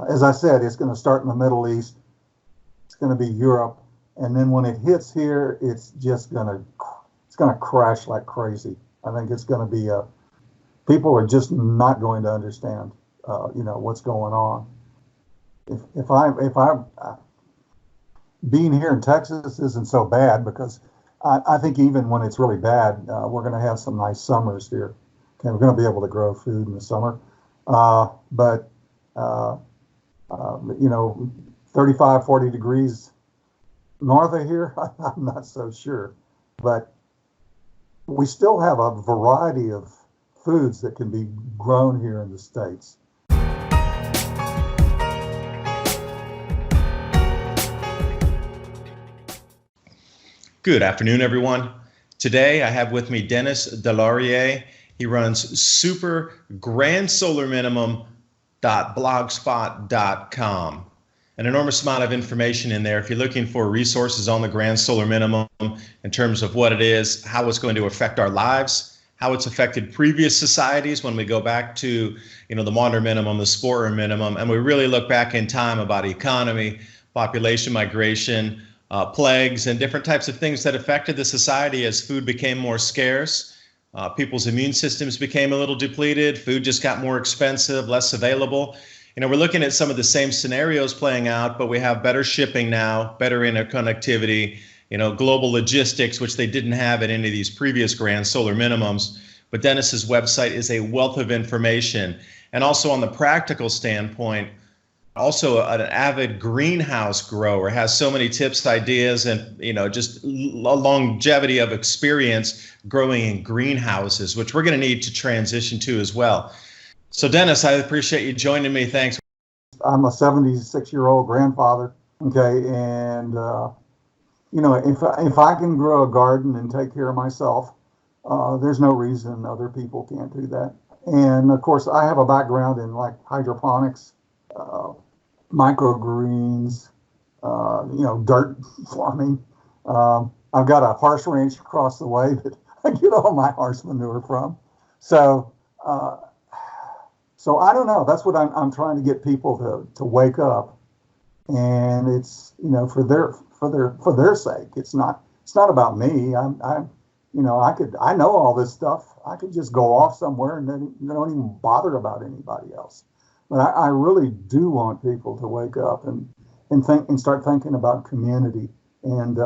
as I said, it's going to start in the Middle East. It's going to be Europe. And then when it hits here, it's going to crash like crazy. I think it's going to be people are just not going to understand, what's going on. If I being here in Texas isn't so bad, because I think even when it's really bad, we're going to have some nice summers here. Okay, we're going to be able to grow food in the summer. But 35, 40 degrees north of here, I'm not so sure. But we still have a variety of foods that can be grown here in the States. Good afternoon, everyone. Today I have with me Dennis DeLaurier. He runs Super Grand Solar Minimum.blogspot.com. An enormous amount of information in there. If you're looking for resources on the Grand Solar Minimum in terms of what it is, how it's going to affect our lives, how it's affected previous societies when we go back to, the Wander Minimum, the Sporer Minimum, and we really look back in time about economy, population migration, plagues, and different types of things that affected the society as food became more scarce. People's immune systems became a little depleted. Food just got more expensive, less available. We're looking at some of the same scenarios playing out, but we have better shipping now, better interconnectivity, global logistics, which they didn't have at any of these previous Grand Solar Minimums. But Dennis's website is a wealth of information. And also on the practical standpoint, also an avid greenhouse grower, has so many tips, ideas, and just a longevity of experience growing in greenhouses, which we're going to need to transition to as well. So Dennis, I appreciate you joining me. Thanks. I'm a 76-year-old grandfather. Okay, and if I can grow a garden and take care of myself, there's no reason other people can't do that. And of course, I have a background in like hydroponics, microgreens, dirt farming. I've got a horse ranch across the way that I get all my horse manure from. So I don't know. That's what I'm trying to get people to wake up, and it's for their sake. It's not about me. I know all this stuff. I could just go off somewhere and then don't even bother about anybody else. But I really do want people to wake up and think and start thinking about community and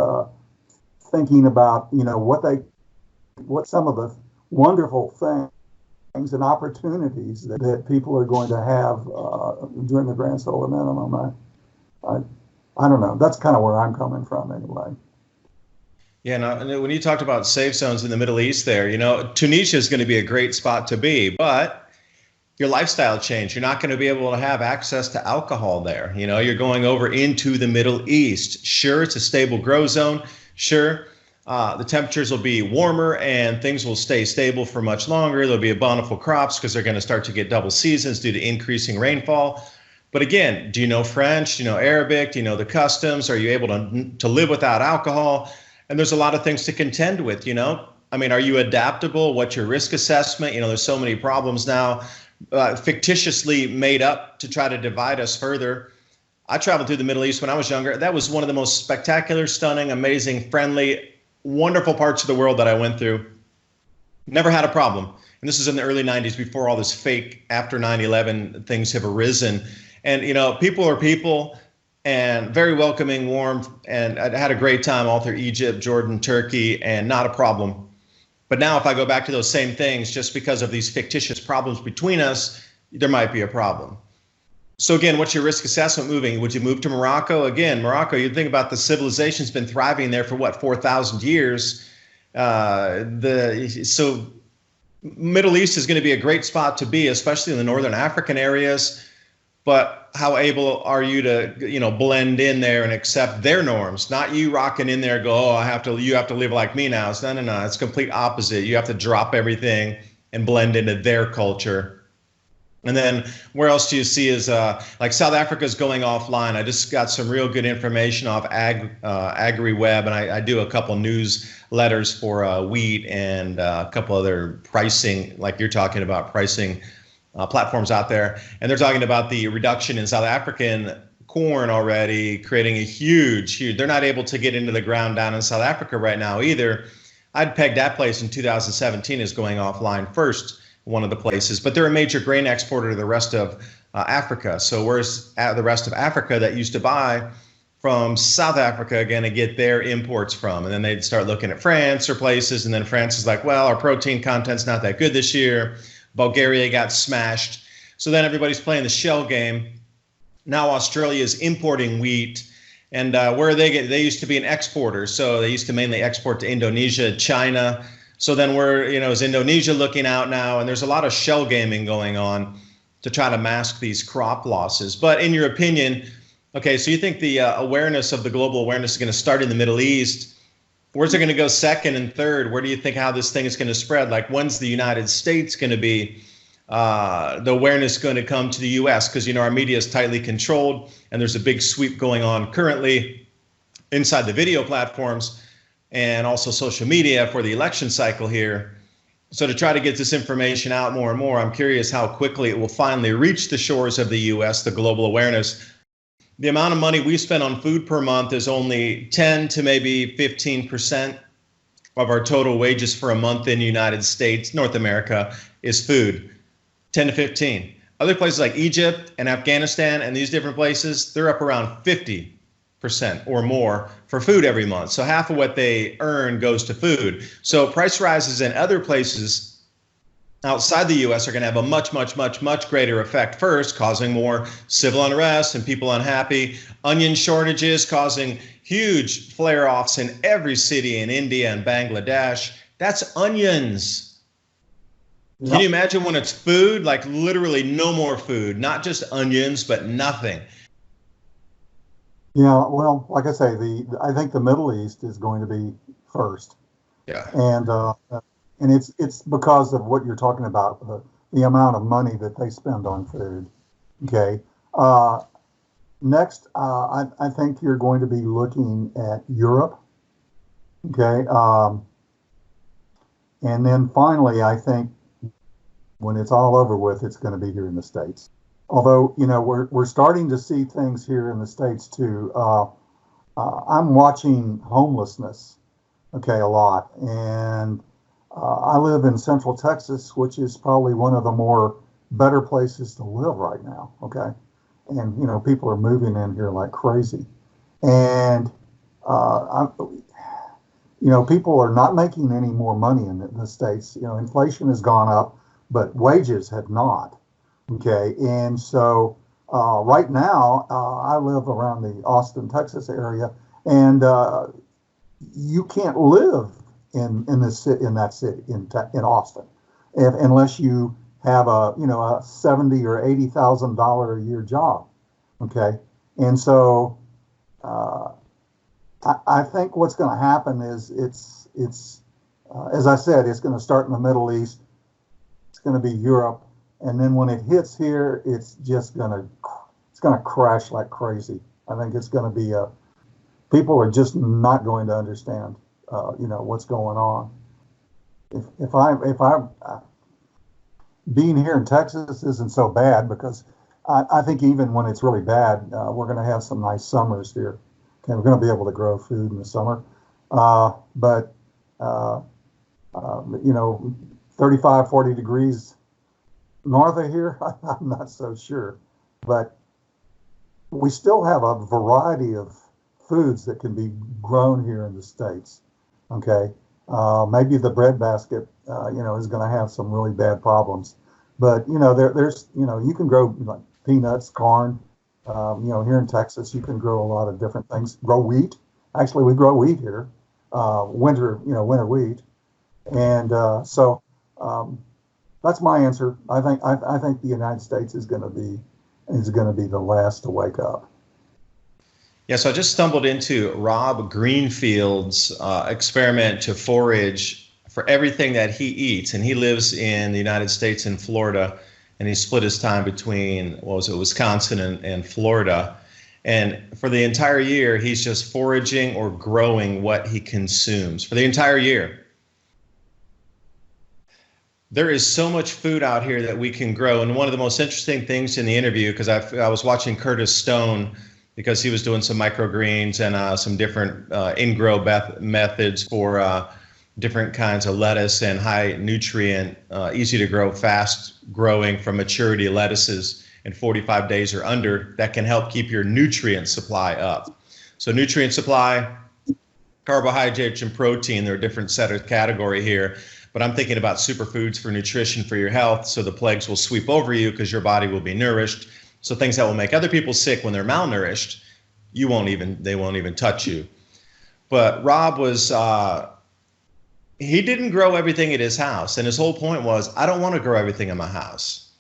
thinking about what some of the wonderful things and opportunities that people are going to have during the Grand Solar Minimum. I don't know. That's kind of where I'm coming from anyway. Yeah, and when you talked about safe zones in the Middle East there, Tunisia is going to be a great spot to be, but your lifestyle changed. You're not going to be able to have access to alcohol there. You're going over into the Middle East. Sure, it's a stable grow zone. Sure, the temperatures will be warmer and things will stay stable for much longer. There'll be bountiful crops because they're going to start to get double seasons due to increasing rainfall. But again, do you know French? Do you know Arabic? Do you know the customs? Are you able to live without alcohol? And there's a lot of things to contend with, are you adaptable? What's your risk assessment? There's so many problems now, fictitiously made up to try to divide us further. I traveled through the Middle East when I was younger. That was one of the most spectacular, stunning, amazing, friendly, wonderful parts of the world that I went through. Never had a problem. And this is in the early 90s, before all this fake after 9/11 things have arisen. And, people are people, and very welcoming, warm, and I had a great time all through Egypt, Jordan, Turkey, and not a problem. But now if I go back to those same things, just because of these fictitious problems between us, there might be a problem. So again, what's your risk assessment moving? Would you move to Morocco? Again, Morocco, you think about the civilization's been thriving there for 4,000 years. So Middle East is going to be a great spot to be, especially in the Northern African areas. But how able are you to, blend in there and accept their norms? Not you rocking in there, go, you have to live like me now. No. It's complete opposite. You have to drop everything and blend into their culture. And then where else do you see is like South Africa's going offline. I just got some real good information off AgriWeb, and I do a couple newsletters for wheat and a couple other pricing, like you're talking about pricing platforms out there, and they're talking about the reduction in South African corn already, creating a huge. They're not able to get into the ground down in South Africa right now either. I'd peg that place in 2017 as going offline first, one of the places, but they're a major grain exporter to the rest of Africa. So where's the rest of Africa that used to buy from South Africa going to get their imports from? And then they'd start looking at France or places, and then France is like, well, our protein content's not that good this year. Bulgaria got smashed. So then everybody's playing the shell game. Now Australia is importing wheat. And where they used to be an exporter. So they used to mainly export to Indonesia, China. So then is Indonesia looking out now? And there's a lot of shell gaming going on to try to mask these crop losses. But in your opinion, okay, so you think the awareness of the global awareness is going to start in the Middle East. Where's it going to go second and third? Where do you think how this thing is going to spread? Like, when's the United States going to be the awareness going to come to the U.S.? Because, our media is tightly controlled, and there's a big sweep going on currently inside the video platforms and also social media for the election cycle here. So to try to get this information out more and more, I'm curious how quickly it will finally reach the shores of the U.S., the global awareness. The amount of money we spend on food per month is only 10 to maybe 15% of our total wages for a month in the United States, North America, is food. 10 to 15. Other places like Egypt and Afghanistan and these different places, they're up around 50% or more for food every month. So half of what they earn goes to food. So price rises in other places outside the U.S. are going to have a much, much, much, much greater effect first, causing more civil unrest and people unhappy. Onion shortages causing huge flare-offs in every city in India and Bangladesh. That's onions. Can you imagine when it's food, like literally no more food, not just onions, but nothing? Yeah, well, like I say, I think the Middle East is going to be first. Yeah. And it's because of what you're talking about, the amount of money that they spend on food. Okay. Next, I think you're going to be looking at Europe. Okay. And then finally, I think when it's all over with, it's going to be here in the States. Although, we're starting to see things here in the States too. I'm watching homelessness, okay, a lot. And I live in Central Texas, which is probably one of the more better places to live right now, okay? And, people are moving in here like crazy. And, people are not making any more money in the States. Inflation has gone up, but wages have not. Okay, and so right now I live around the Austin, Texas area, and you can't live in that city in Austin, unless you have a $70,000 or $80,000 a year job. Okay, and so I think what's going to happen is it's as I said, it's going to start in the Middle East. It's going to be Europe. And then when it hits here, it's going to crash like crazy. I think it's going to be people are just not going to understand, what's going on. If I being here in Texas isn't so bad, because I think even when it's really bad, we're going to have some nice summers here. Okay, we're going to be able to grow food in the summer, but 35, 40 degrees north of here, I'm not so sure. But we still have a variety of foods that can be grown here in the States. Okay, maybe the breadbasket, is going to have some really bad problems. But there's you can grow like peanuts, corn. Here in Texas, you can grow a lot of different things. Grow wheat. Actually, we grow wheat here, winter wheat, and so. That's my answer. I think the United States is going to be the last to wake up. Yeah, so I just stumbled into Rob Greenfield's experiment to forage for everything that he eats, and he lives in the United States in Florida, and he split his time between Wisconsin and Florida, and for the entire year he's just foraging or growing what he consumes for the entire year. there is so much food out here that we can grow. And one of the most interesting things in the interview, because I was watching Curtis Stone, because he was doing some microgreens and some different in-grow methods for different kinds of lettuce and high nutrient, easy to grow, fast growing from maturity lettuces in 45 days or under that can help keep your nutrient supply up. So nutrient supply, carbohydrates and protein, they're a different set of category here. But I'm thinking about superfoods for nutrition for your health, so the plagues will sweep over you because your body will be nourished. So things that will make other people sick when they're malnourished, they won't even touch you. But Rob was, he didn't grow everything at his house. And his whole point was, I don't want to grow everything in my house.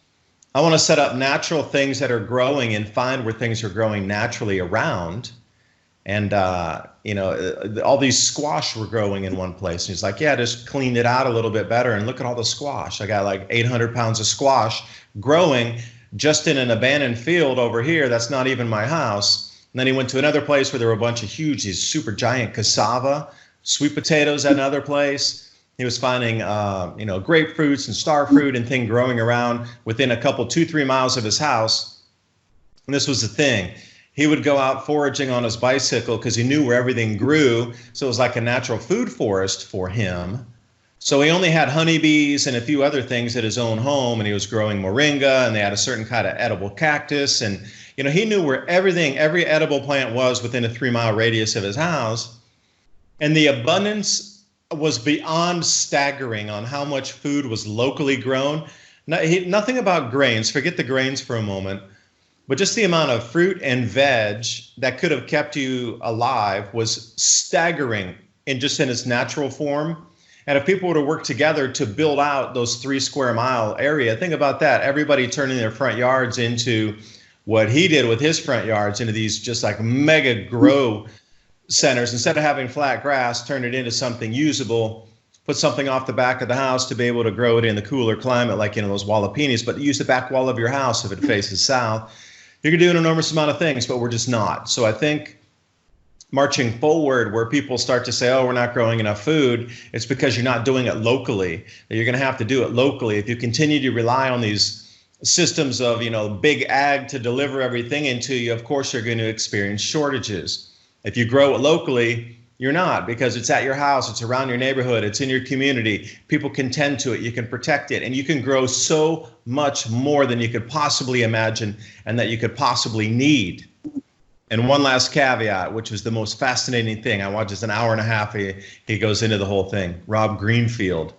I want to set up natural things that are growing and find where things are growing naturally around. And, all these squash were growing in one place. And he's like, yeah, just cleaned it out a little bit better. And look at all the squash. I got like 800 pounds of squash growing just in an abandoned field over here. That's not even my house. And then he went to another place where there were a bunch of these super giant cassava, sweet potatoes at another place. He was finding, grapefruits and star fruit and thing growing around within a couple, 2-3 miles of his house. And this was the thing. He would go out foraging on his bicycle because he knew where everything grew. So it was like a natural food forest for him. So he only had honeybees and a few other things at his own home. And he was growing moringa, and they had a certain kind of edible cactus. And, he knew where every edible plant was within a 3-mile radius of his house. And the abundance was beyond staggering on how much food was locally grown. Nothing about grains. Forget the grains for a moment. But just the amount of fruit and veg that could have kept you alive was staggering in its natural form. And if people were to work together to build out those 3 square mile area, think about that. Everybody turning their front yards into what he did with his front yards, into these just like mega grow centers. Instead of having flat grass, turn it into something usable, put something off the back of the house to be able to grow it in the cooler climate, like, those jalapenos, but use the back wall of your house if it faces south. You can do an enormous amount of things, but we're just not. So I think marching forward, where people start to say, oh, we're not growing enough food, it's because you're not doing it locally. You're going to have to do it locally. If you continue to rely on these systems of, big ag to deliver everything into you, of course you're going to experience shortages. If you grow it locally, you're not, because it's at your house, it's around your neighborhood, it's in your community. People can tend to it, you can protect it, and you can grow so much more than you could possibly imagine and that you could possibly need. And one last caveat, which was the most fascinating thing. I watched just an hour and a half. He goes into the whole thing. Rob Greenfield.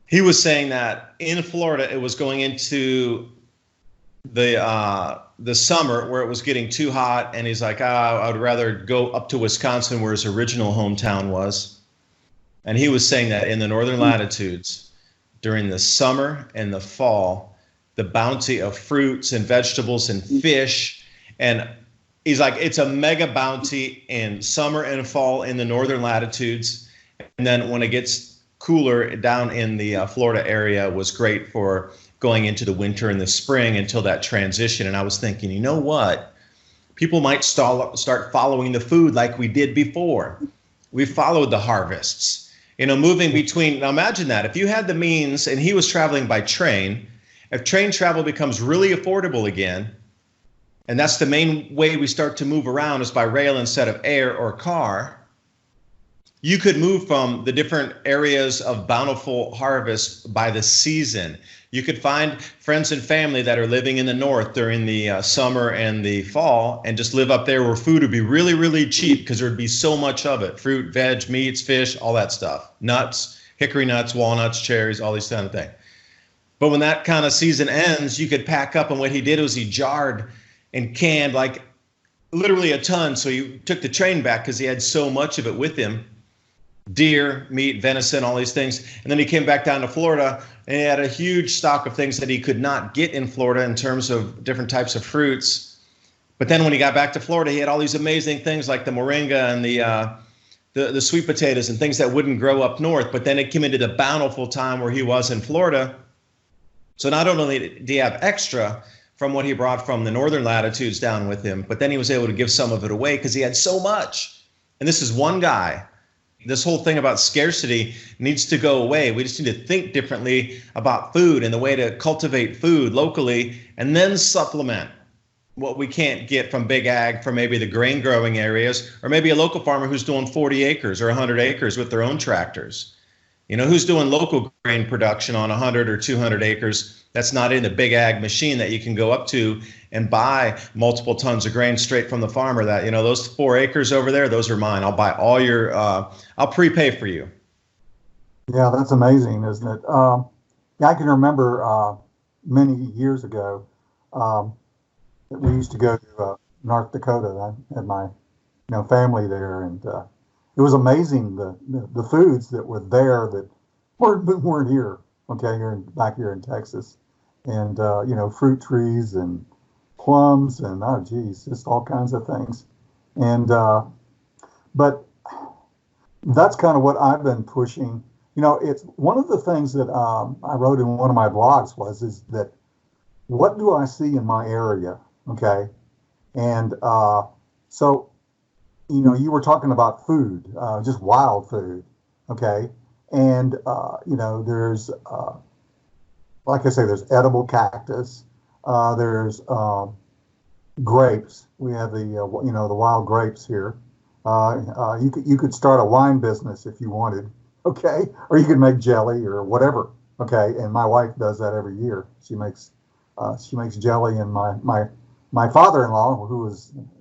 He was saying that in Florida, it was going into the summer where it was getting too hot, and he's like, I would rather go up to Wisconsin where his original hometown was. And he was saying that in the northern latitudes, during the summer and the fall, the bounty of fruits and vegetables and fish, and he's like, it's a mega bounty in summer and fall in the northern latitudes. And then when it gets cooler down in the Florida area, was great for going into the winter and the spring until that transition. And I was thinking, you know what? People might start following the food like we did before. We followed the harvests, moving between. Now imagine that if you had the means, and he was traveling by train, if train travel becomes really affordable again, and that's the main way we start to move around is by rail instead of air or car, you could move from the different areas of bountiful harvest by the season. You could find friends and family that are living in the north during the summer and the fall, and just live up there where food would be really, really cheap because there'd be so much of it. Fruit, veg, meats, fish, all that stuff. Nuts, hickory nuts, walnuts, cherries, all these kind of things. But when that kind of season ends, you could pack up, and what he did was he jarred and canned like literally a ton. So he took the train back because he had so much of it with him. Deer, meat, venison, all these things. And then he came back down to Florida, and he had a huge stock of things that he could not get in Florida in terms of different types of fruits. But then when he got back to Florida, he had all these amazing things like the moringa and the sweet potatoes and things that wouldn't grow up north. But then it came into the bountiful time where he was in Florida. So not only did he have extra from what he brought from the northern latitudes down with him, but then he was able to give some of it away because he had so much. And this is one guy This whole thing about scarcity needs to go away. We just need to think differently about food and the way to cultivate food locally, and then supplement what we can't get from big ag, from maybe the grain growing areas, or maybe a local farmer who's doing 40 acres or 100 acres with their own tractors. Who's doing local grain production on 100 or 200 acres that's not in the big ag machine that you can go up to and buy multiple tons of grain straight from the farmer. That, those 4 acres over there, those are mine. I'll buy all your, I'll prepay for you. Yeah, that's amazing, isn't it? Yeah, I can remember many years ago, we used to go to North Dakota. I had my family there, and it was amazing the foods that were there that weren't here. Okay, back here in Texas, and fruit trees and plums and just all kinds of things. And but that's kind of what I've been pushing. It's one of the things that I wrote in one of my blogs is that what do I see in my area? Okay. And so, you were talking about food, just wild food. Okay. And, there's, like I say, there's edible cactus. There's grapes. We have the wild grapes here. You could start a wine business if you wanted. Okay. Or you could make jelly or whatever. Okay. And my wife does that every year. She makes jelly, and my father-in-law,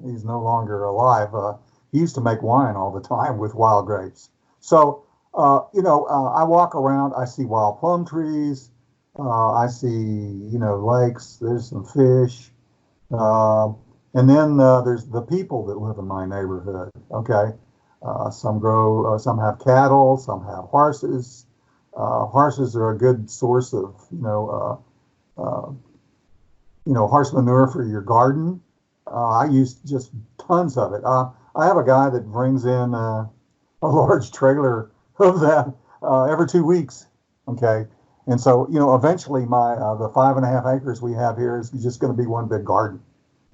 he's no longer alive, he used to make wine all the time with wild grapes. So, I walk around, I see wild plum trees, I see, lakes, there's some fish, and then there's the people that live in my neighborhood, okay? Some have cattle, some have horses. Horses are a good source of, horse manure for your garden. I use just tons of it. I have a guy that brings in a large trailer of that every 2 weeks. Okay. And so, eventually the 5.5 acres we have here is just going to be one big garden.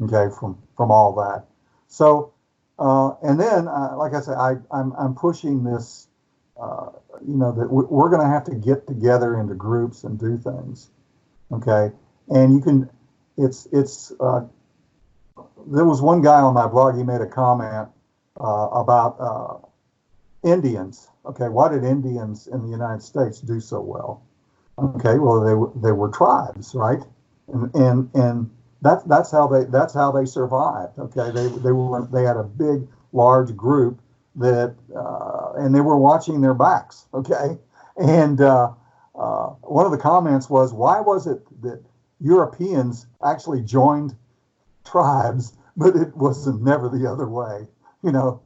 Okay. From all that. So, and then, like I said, I'm pushing this, that we're going to have to get together into groups and do things. Okay. And you can, there was one guy on my blog, he made a comment about Indians. Okay, why did Indians in the United States do so well? Okay, well they were tribes, right? And that's how they survived. Okay, they had a big large group that and they were watching their backs. Okay, and one of the comments was, why was it that Europeans actually joined tribes, but it was never the other way? No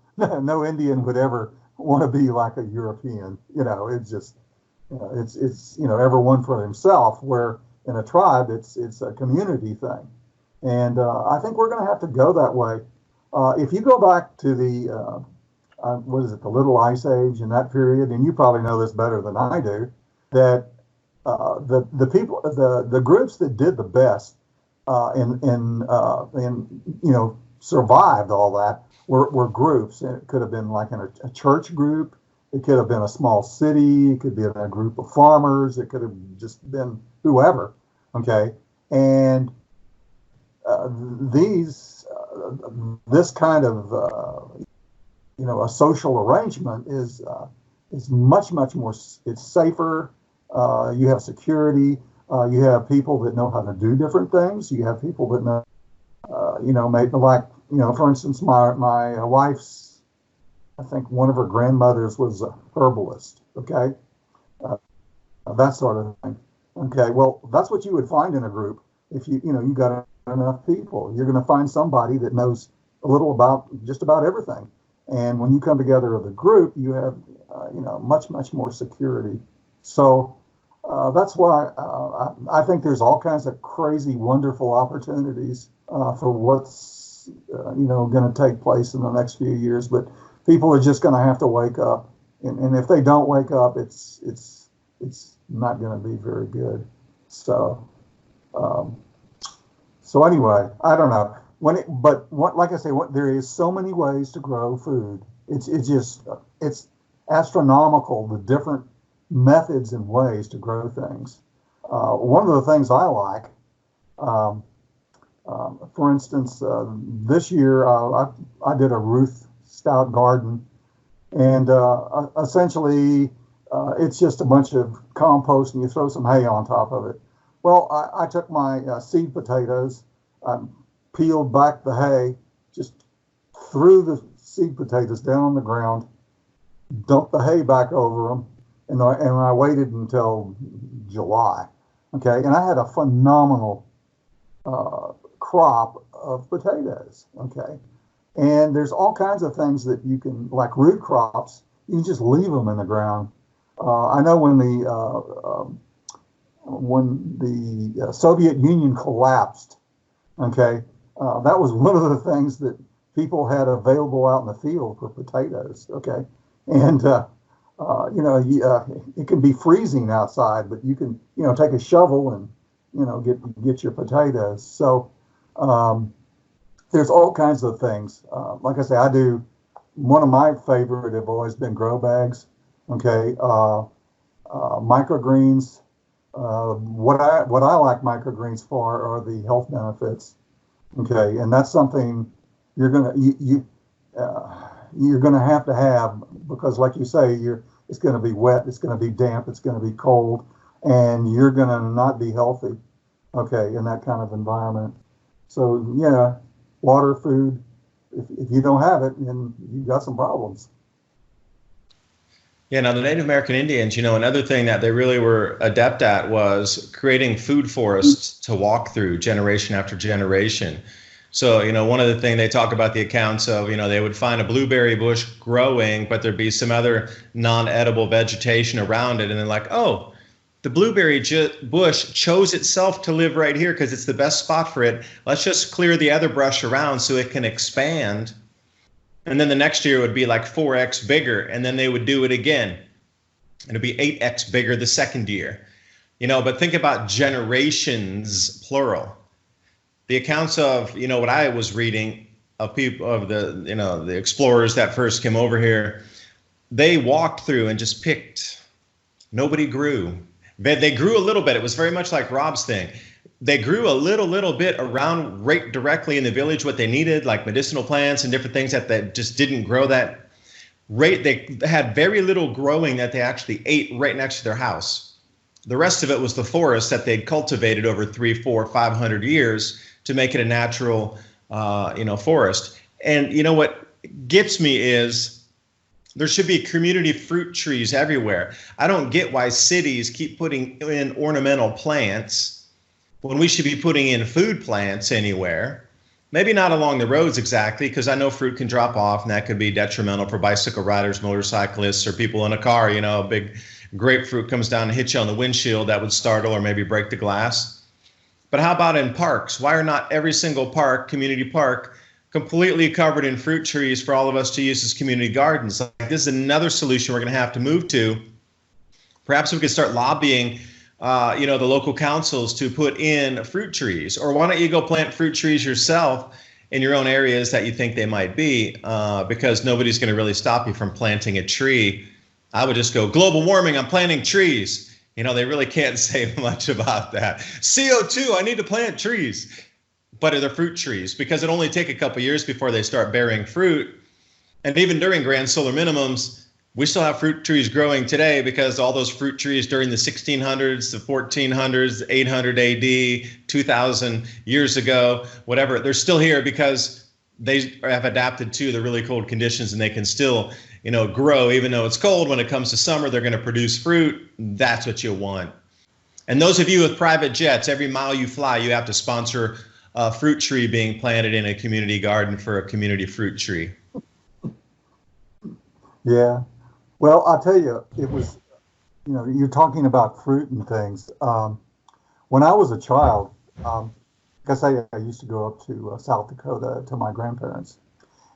Indian would ever want to be like a European. It's just, it's everyone for himself. Where in a tribe, it's a community thing, and I think we're going to have to go that way. If you go back to the the Little Ice Age in that period, and you probably know this better than I do, that the people, the groups that did the best and survived all that were groups. And it could have been like in a church group. It could have been a small city. It could be a group of farmers. It could have just been whoever. Okay, and this kind of a social arrangement is much more. It's safer. You have security. You have people that know how to do different things. You have people that know, for instance, my wife's, I think one of her grandmothers was a herbalist. Okay, that sort of thing. Okay, well, that's what you would find in a group. If you got enough people, you're going to find somebody that knows a little about just about everything. And when you come together as a group, you have much more security. So that's why I think there's all kinds of crazy, wonderful opportunities for what's going to take place in the next few years. But people are just going to have to wake up, and if they don't wake up, it's not going to be very good. So anyway, I don't know like I say, there is so many ways to grow food. It's astronomical, the different methods and ways to grow things. One of the things I like, um, for instance, this year I did a Ruth Stout garden, and essentially it's just a bunch of compost and you throw some hay on top of it. Well, I took my seed potatoes, peeled back the hay, just threw the seed potatoes down on the ground, dumped the hay back over them, and I waited until July. Okay, and I had a phenomenal crop of potatoes. Okay, and there's all kinds of things that you can, like root crops, you can just leave them in the ground. I know when the Soviet Union collapsed, okay, that was one of the things that people had available out in the field for potatoes. Okay, and it can be freezing outside, but you can take a shovel and get your potatoes. So there's all kinds of things. Like I say, I do. One of my favorite have always been grow bags. Okay, microgreens. What I like microgreens for are the health benefits. Okay, and that's something you're gonna have because, like you say, it's going to be wet, it's going to be damp, it's going to be cold, and you're going to not be healthy. Okay, in that kind of environment. So yeah, water, food. If you don't have it, then you've got some problems. Yeah, now the Native American Indians, another thing that they really were adept at was creating food forests to walk through generation after generation. So, one of the things they talk about the accounts of, they would find a blueberry bush growing, but there'd be some other non-edible vegetation around it. And they're like, oh, the blueberry bush chose itself to live right here because it's the best spot for it. Let's just clear the other brush around so it can expand. And then the next year would be like 4x bigger, and then they would do it again. It'd be 8x bigger the second year. But think about generations, plural. The accounts of, what I was reading of people, of the explorers that first came over here, they walked through and just picked. Nobody grew. They grew a little bit. It was very much like Rob's thing. They grew a little bit around right directly in the village what they needed, like medicinal plants and different things that just didn't grow that right. They had very little growing that they actually ate right next to their house. The rest of it was the forest that they'd cultivated over 300, 400, 500 years to make it a natural, forest. And what gets me is there should be community fruit trees everywhere. I don't get why cities keep putting in ornamental plants when we should be putting in food plants anywhere. Maybe not along the roads exactly, because I know fruit can drop off and that could be detrimental for bicycle riders, motorcyclists, or people in a car. A big grapefruit comes down and hits you on the windshield, that would startle or maybe break the glass. But how about in parks? Why are not every single park, community park, completely covered in fruit trees for all of us to use as community gardens? This is another solution we're going to have to move to. Perhaps we could start lobbying the local councils to put in fruit trees. Or why don't you go plant fruit trees yourself in your own areas that you think they might be, because nobody's going to really stop you from planting a tree. I would just go, global warming, I'm planting trees. They really can't say much about that. CO2, I need to plant trees. But are the fruit trees? Because it only take a couple years before they start bearing fruit. And even during grand solar minimums, we still have fruit trees growing today because all those fruit trees during the 1600s, the 1400s, 800 AD, 2000 years ago, whatever, they're still here because they have adapted to the really cold conditions and they can still, grow. Even though it's cold, when it comes to summer, they're going to produce fruit. That's what you want. And those of you with private jets, every mile you fly, you have to sponsor a fruit tree being planted in a community garden for a community fruit tree. Yeah. Well, I'll tell you, it was, you're talking about fruit and things. When I was a child, I used to go up to South Dakota to my grandparents,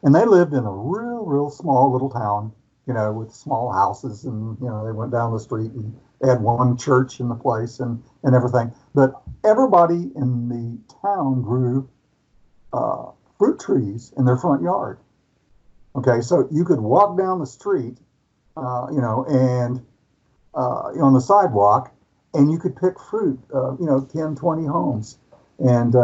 and they lived in a real small little town, with small houses, and, they went down the street and they had one church in the place and everything. But everybody in the town grew fruit trees in their front yard. Okay, so you could walk down the street and on the sidewalk, and you could pick fruit, 10, 20 homes. And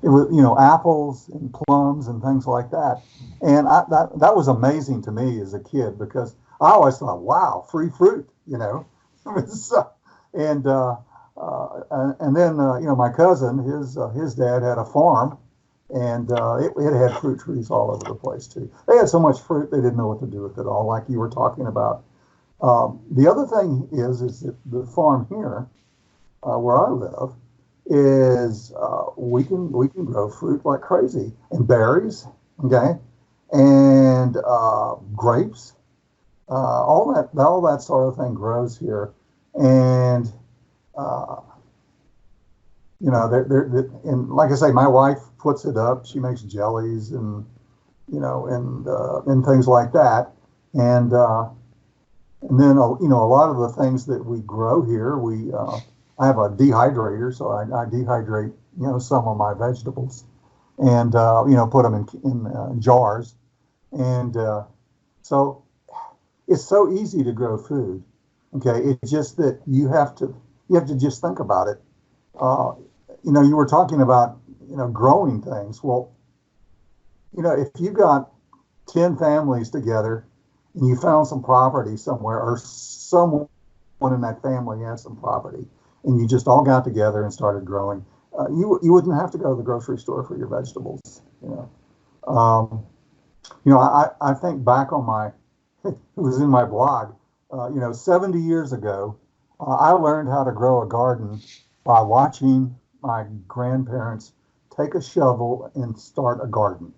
it was, apples and plums and things like that. And that was amazing to me as a kid because I always thought, wow, free fruit, So, and and then my cousin, his dad had a farm, and it had fruit trees all over the place too. They had so much fruit they didn't know what to do with it all, like you were talking about. The other thing is that the farm here, where I live, is we can grow fruit like crazy and berries, okay, and grapes, all that sort of thing grows here, and uh, and like I say, my wife puts it up. She makes jellies and and things like that, and then a lot of the things that we grow here, I have a dehydrator, so I dehydrate some of my vegetables, and put them in jars, and so it's so easy to grow food. Okay, it's just that you have to just think about it. You were talking about growing things. Well, if you got 10 families together and you found some property somewhere, or someone in that family had some property, and you just all got together and started growing, you wouldn't have to go to the grocery store for your vegetables. I think back on it was in my blog. 70 years ago, I learned how to grow a garden by watching my grandparents take a shovel and start a garden.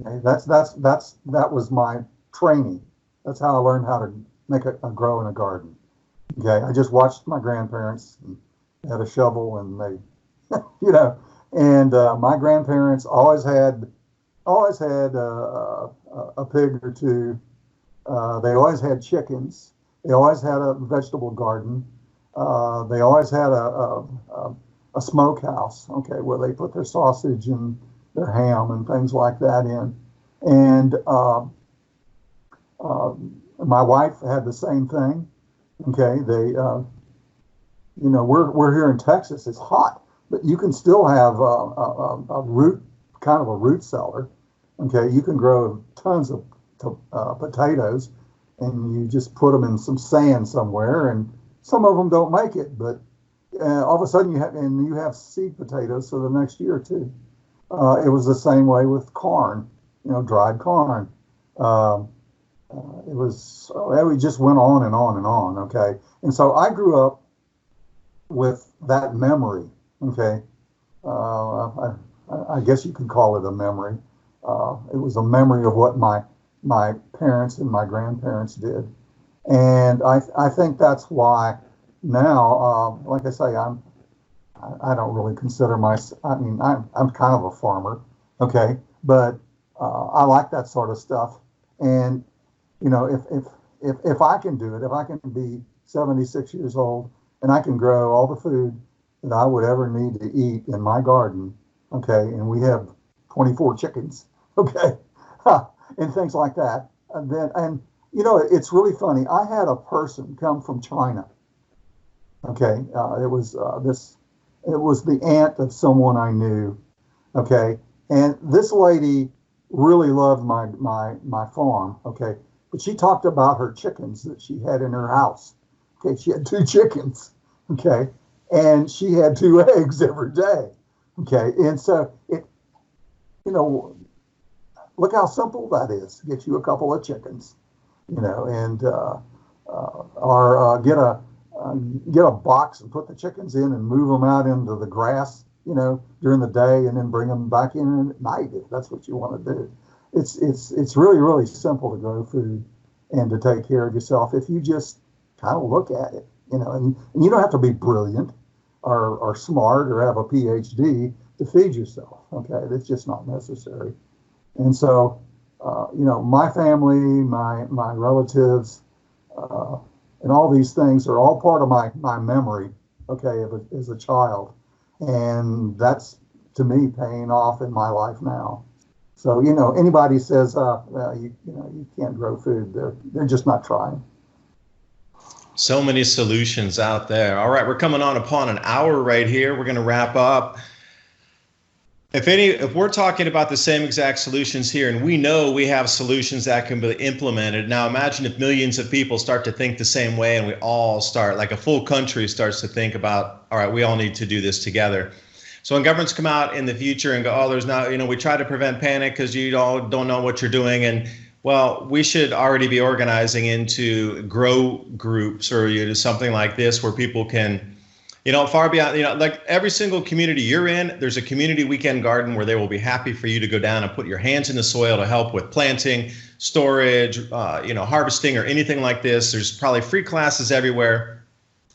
Okay? That was my training. That's how I learned how to make a grow in a garden. Okay, I just watched my grandparents and had a shovel, and they, and my grandparents always had a pig or two. They always had chickens. They always had a vegetable garden. They always had a smokehouse, okay, where they put their sausage and their ham and things like that in. And my wife had the same thing. Okay, we're here in Texas. It's hot, but you can still have a root cellar. Okay, you can grow tons of potatoes, and you just put them in some sand somewhere, and some of them don't make it, but all of a sudden you have seed potatoes for the next year or two. It was the same way with corn, dried corn. We just went on and on and on. Okay, and so I grew up with that memory. Okay, I guess you could call it a memory. It was a memory of what my parents and my grandparents did, and I think that's why now, like I say, I don't really consider I mean, I'm kind of a farmer, okay, but I like that sort of stuff, and if I can do it, if I can be 76 years old and I can grow all the food that I would ever need to eat in my garden, okay, and we have 24 chickens, okay, and things like that, and it's really funny. I had a person come from China, okay, it was the aunt of someone I knew, okay, and this lady really loved my farm, okay. But she talked about her chickens that she had in her house. Okay, she had 2 chickens. Okay, and she had 2 eggs every day. Okay, and so look how simple that is. Get you a couple of chickens, and or get a box and put the chickens in and move them out into the grass, during the day, and then bring them back in at night if that's what you want to do. It's really, really simple to grow food and to take care of yourself if you just kind of look at it, and you don't have to be brilliant or smart or have a PhD to feed yourself. Okay, that's just not necessary. And so, my family, my relatives, and all these things are all part of my memory. Okay, as a child, and that's to me paying off in my life now. So anybody says, well, you can't grow food, they're just not trying. So many solutions out there. All right, we're coming on upon an hour right here. We're going to wrap up. If we're talking about the same exact solutions here, and we know we have solutions that can be implemented, now imagine if millions of people start to think the same way, and we all start, like a full country starts to think about, all right, we all need to do this together. So when governments come out in the future and go, oh, there's not, we try to prevent panic because you all don't know what you're doing. And well, we should already be organizing into grow groups or something like this where people can, far beyond, like every single community you're in, there's a community weekend garden where they will be happy for you to go down and put your hands in the soil to help with planting, storage, harvesting or anything like this. There's probably free classes everywhere.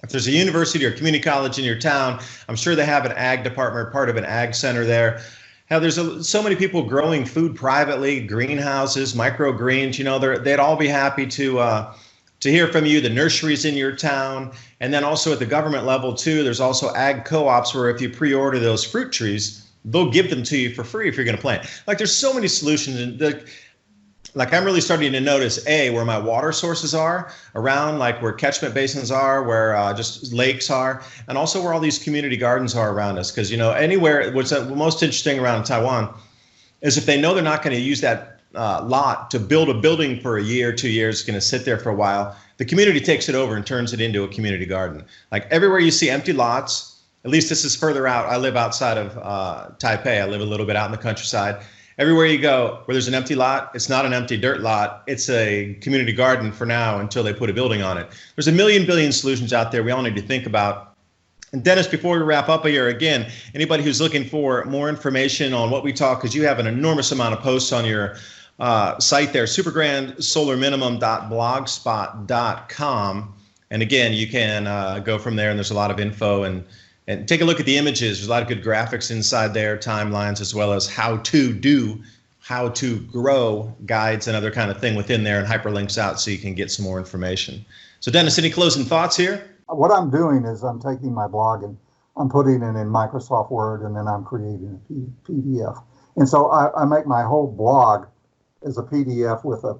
If there's a university or community college in your town, I'm sure they have an ag department, part of an ag center there. Hell, there's so many people growing food privately, greenhouses, microgreens, they'd all be happy to hear from you, the nurseries in your town. And then also at the government level too, there's also ag co-ops where if you pre-order those fruit trees, they'll give them to you for free if you're going to plant. Like there's so many solutions. And like I'm really starting to notice where my water sources are around, like where catchment basins are, where just lakes are, and also where all these community gardens are around us. Because anywhere, what's the most interesting around Taiwan is if they know they're not going to use that lot to build a building for a year, 2 years, it's going to sit there for a while. The community takes it over and turns it into a community garden. Like everywhere you see empty lots, at least this is further out. I live outside of Taipei. I live a little bit out in the countryside. Everywhere you go where there's an empty lot, it's not an empty dirt lot. It's a community garden for now until they put a building on it. There's a billion solutions out there we all need to think about. And Dennis, before we wrap up here, again, anybody who's looking for more information on what we talk, because you have an enormous amount of posts on your site there, supergrandsolarminimum.blogspot.com. And again, you can go from there, and there's a lot of info and take a look at the images. There's a lot of good graphics inside there, timelines, as well as how to grow guides and other kind of thing within there, and hyperlinks out so you can get some more information. So Dennis, any closing thoughts here? What I'm doing is I'm taking my blog and I'm putting it in Microsoft Word, and then I'm creating a PDF. And so I make my whole blog as a PDF with a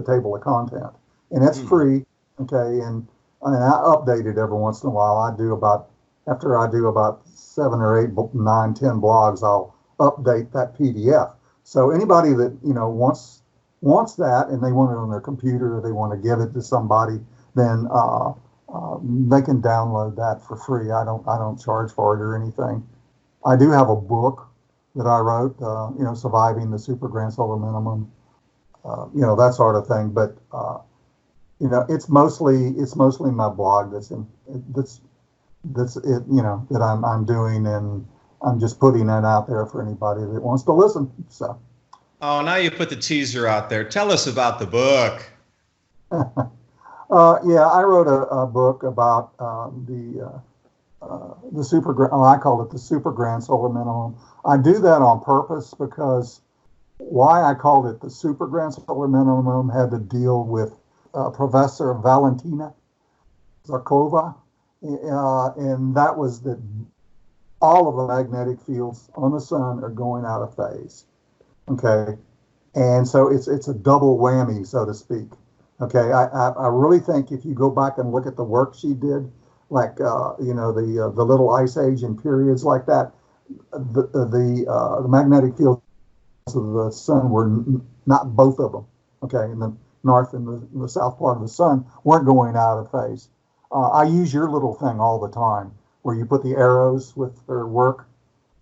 table of content, and it's free. Okay, and I update it every once in a while. After I do about 7 or 8, 9, 10 blogs, I'll update that PDF. So anybody that wants that and they want it on their computer, or they want to give it to somebody, then they can download that for free. I don't charge for it or anything. I do have a book that I wrote, Surviving the Super Grand Solar Minimum, that sort of thing. But it's mostly my blog that's it, that I'm doing, and I'm just putting that out there for anybody that wants to listen. So. Oh, now you put the teaser out there. Tell us about the book. I wrote a book about the super. I call it the Super Grand Solar Minimum. I do that on purpose because why I called it the Super Grand Solar Minimum had to deal with Professor Valentina Zarkova, and that was that all of the magnetic fields on the sun are going out of phase. Okay, and so it's a double whammy, so to speak. Okay, I really think if you go back and look at the work she did, like the little ice age and periods like that, the magnetic fields of the sun were not both of them. Okay, in the north and the south part of the sun weren't going out of phase. I use your little thing all the time where you put the arrows with their work.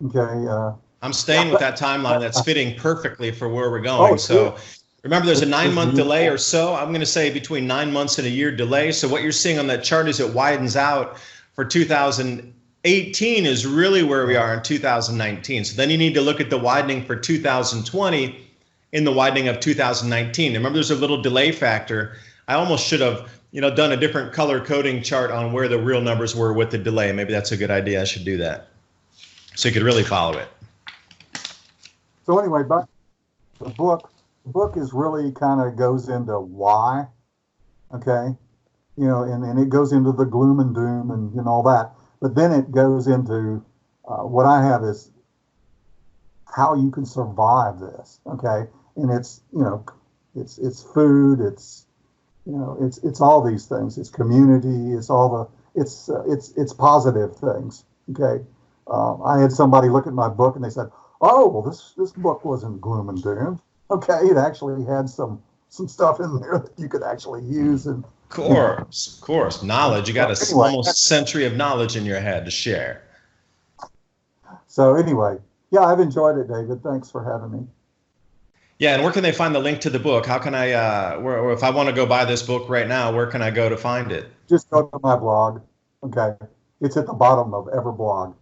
Okay. I'm staying with that timeline. That's fitting perfectly for where we're going. So remember, there's a 9-month delay or so. I'm going to say between 9 months and a year delay. So what you're seeing on that chart is it widens out for 2018 is really where we are in 2019. So then you need to look at the widening for 2020 in the widening of 2019. Remember, there's a little delay factor. I almost should have done a different color coding chart on where the real numbers were with the delay. Maybe that's a good idea. I should do that so you could really follow it. So anyway, but the book is really kind of goes into why, okay, and it goes into the gloom and doom and all that. But then it goes into what I have is how you can survive this, okay? And it's it's food, it's You know, it's all these things. It's community. It's all it's positive things. Okay. I had somebody look at my book and they said, "Oh, well, this book wasn't gloom and doom." Okay, it actually had some stuff in there that you could actually use. And Of course, knowledge. You got anyway, almost century of knowledge in your head to share. so anyway, yeah, I've enjoyed it, David. Thanks for having me. Yeah, and where can they find the link to the book? How can I, or if I want to go buy this book right now, where can I go to find it? Just go to my blog. Okay, it's at the bottom of every blog.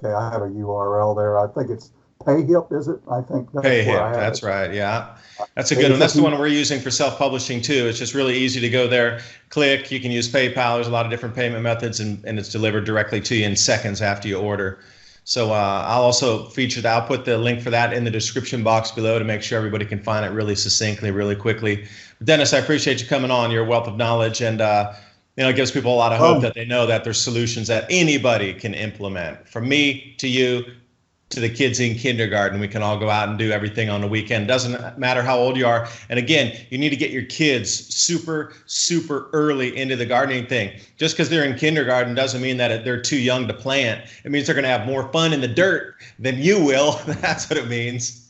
Okay, I have a URL there. I think it's PayHip, is it? I think that's where I PayHip, have that's it. right. Yeah, that's a good one. That's the one we're using for self-publishing too. It's just really easy to go there, click. You can use PayPal. There's a lot of different payment methods, and it's delivered directly to you in seconds after you order. So I'll also feature that. I'll put the link for that in the description box below to make sure everybody can find it really succinctly, really quickly. Dennis, I appreciate you coming on. Your wealth of knowledge, and it gives people a lot of hope that they know that there's solutions that anybody can implement. From me to you to the kids in kindergarten, we can all go out and do everything on the weekend. Doesn't matter how old you are. And again, you need to get your kids super, super early into the gardening thing. Just because they're in kindergarten doesn't mean that they're too young to plant. It means they're going to have more fun in the dirt than you will. That's what it means.